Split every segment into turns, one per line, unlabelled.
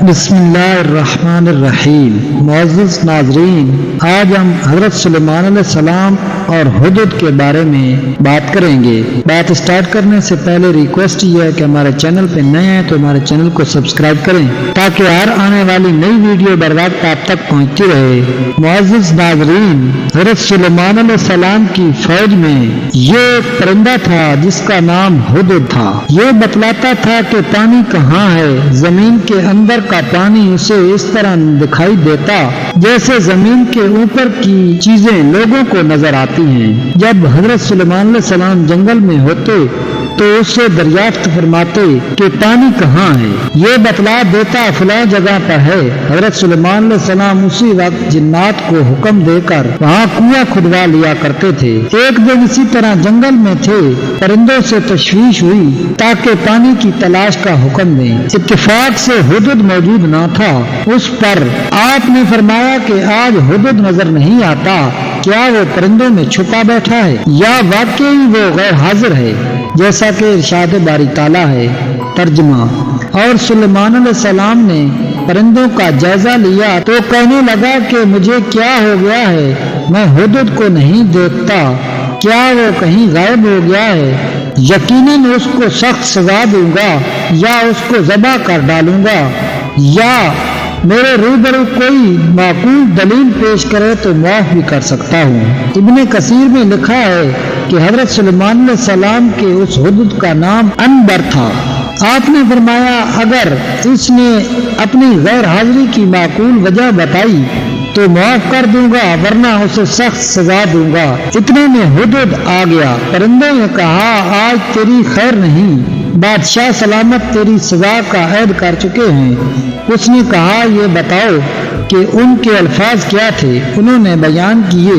بسم اللہ الرحمن الرحیم۔ معزز ناظرین، آج ہم حضرت سلیمان علیہ السلام اور ہدہد کے بارے میں بات کریں گے۔ بات سٹارٹ کرنے سے پہلے ریکویسٹ یہ ہے کہ ہمارے چینل پہ نئے ہیں تو ہمارے چینل کو سبسکرائب کریں تاکہ ہر آنے والی نئی ویڈیو بر وقت آپ تک پہنچتی رہے۔ معزز ناظرین، حضرت سلیمان علیہ السلام کی فوج میں یہ ایک پرندہ تھا جس کا نام ہدہد تھا۔ یہ بتلاتا تھا کہ پانی کہاں ہے۔ زمین کے اندر کا پانی اسے اس طرح دکھائی دیتا جیسے زمین کے اوپر کی چیزیں لوگوں کو نظر آتی ہیں۔ جب حضرت سلیمان علیہ السلام جنگل میں ہوتے تو اس سے دریافت فرماتے کہ پانی کہاں ہے۔ یہ بتلا دیتا فلاں جگہ پر ہے۔ حضرت سلیمان علیہ السلام اسی وقت جنات کو حکم دے کر وہاں کنواں کھدوا لیا کرتے تھے۔ ایک دن اسی طرح جنگل میں تھے، پرندوں سے تشویش ہوئی تاکہ پانی کی تلاش کا حکم دیں۔ اتفاق سے ہدہد موجود نہ تھا۔ اس پر آپ نے فرمایا کہ آج ہدہد نظر نہیں آتا، کیا وہ پرندوں میں چھپا بیٹھا ہے یا واقعی وہ غیر حاضر ہے، جیسا کہ ارشاد باری تعالیٰ ہے۔ ترجمہ: اور سلیمان علیہ السلام نے پرندوں کا جائزہ لیا تو کہنے لگا کہ مجھے کیا ہو گیا ہے، میں ہدہد کو نہیں دیکھتا، کیا وہ کہیں غائب ہو گیا ہے؟ یقیناً اس کو سخت سزا دوں گا یا اس کو ذبح کر ڈالوں گا، یا میرے روبرو کوئی معقول دلیل پیش کرے تو معاف بھی کر سکتا ہوں۔ ابن کثیر میں لکھا ہے کہ حضرت سلیمان علیہ السلام کے اس ہدہد کا نام عنبر تھا۔ آپ نے فرمایا اگر اس نے اپنی غیر حاضری کی معقول وجہ بتائی تو معاف کر دوں گا ورنہ اسے سخت سزا دوں گا۔ اتنے میں ہدہد آ گیا۔ پرندوں نے کہا آج تیری خیر نہیں، بادشاہ سلامت تیری سزا کا عہد کر چکے ہیں۔ اس نے کہا یہ بتاؤ کہ ان کے الفاظ کیا تھے۔ انہوں نے بیان کیے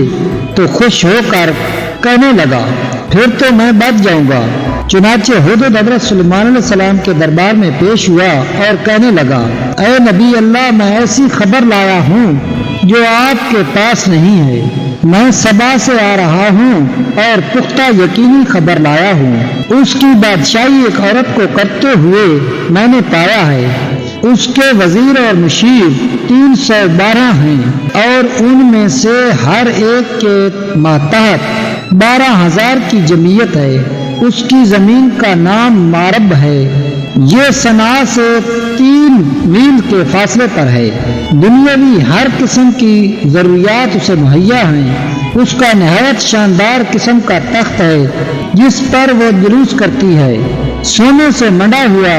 تو خوش ہو کر کہنے لگا پھر تو میں بچ جاؤں گا۔ چنانچہ ہدہد حضرت سلیمان علیہ السلام کے دربار میں پیش ہوا اور کہنے لگا اے نبی اللہ، میں ایسی خبر لایا ہوں جو آپ کے پاس نہیں ہے۔ میں سبا سے آ رہا ہوں اور پختہ یقینی خبر لایا ہوں۔ اس کی بادشاہی ایک عورت کو کرتے ہوئے میں نے پایا ہے۔ اس کے وزیر اور مشیر 312 ہیں اور ان میں سے ہر ایک کے ماتحت 12,000 کی جمعیت ہے۔ اس کی زمین کا نام مارب ہے، یہ صنعاء سے 3 میل کے فاصلے پر ہے۔ دنیاوی ہر قسم کی ضروریات اسے مہیا ہیں۔ اس کا نہایت شاندار قسم کا تخت ہے جس پر وہ جلوس کرتی ہے، سونے سے منڈا ہوا۔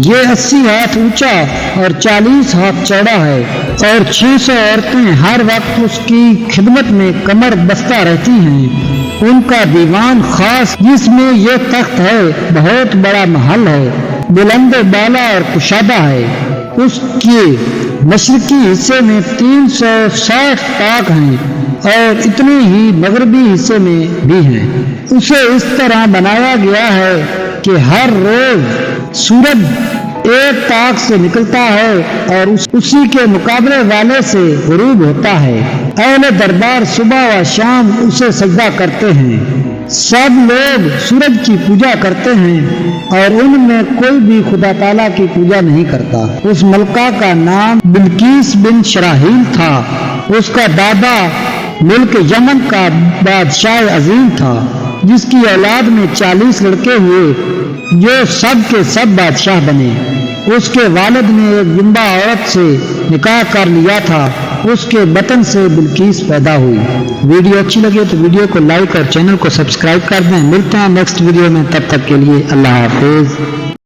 یہ 80 ہاتھ اونچا اور 40 ہاتھ چوڑا ہے اور 600 عورتیں ہر وقت اس کی خدمت میں کمر بستہ رہتی ہیں۔ ان کا دیوان خاص جس میں یہ تخت ہے بہت بڑا محل ہے، بلند بالا اور کشادہ ہے۔ اس کے مشرقی حصے میں 360 طاق ہیں اور اتنے ہی مغربی حصے میں بھی ہیں۔ اسے اس طرح بنایا گیا ہے کہ ہر روز سورج ایک طاق سے نکلتا ہے اور اسی کے مقابلے والے سے غروب ہوتا ہے۔ اہل دربار صبح و شام اسے سجدہ کرتے ہیں۔ سب لوگ سورج کی پوجا کرتے ہیں اور ان میں کوئی بھی خدا تعالیٰ کی پوجا نہیں کرتا۔ اس ملکہ کا نام بلقیس بن شراحیل تھا۔ اس کا دادا ملک یمن کا بادشاہ عظیم تھا جس کی اولاد میں 40 لڑکے ہوئے جو سب کے سب بادشاہ بنے۔ اس کے والد نے ایک زندہ عورت سے نکاح کر لیا تھا، اس کے بطن سے بلقیس پیدا ہوئی۔ ویڈیو اچھی لگے تو ویڈیو کو لائک اور چینل کو سبسکرائب کر دیں۔ ملتے ہیں نیکسٹ ویڈیو میں، تب تک کے لیے اللہ حافظ۔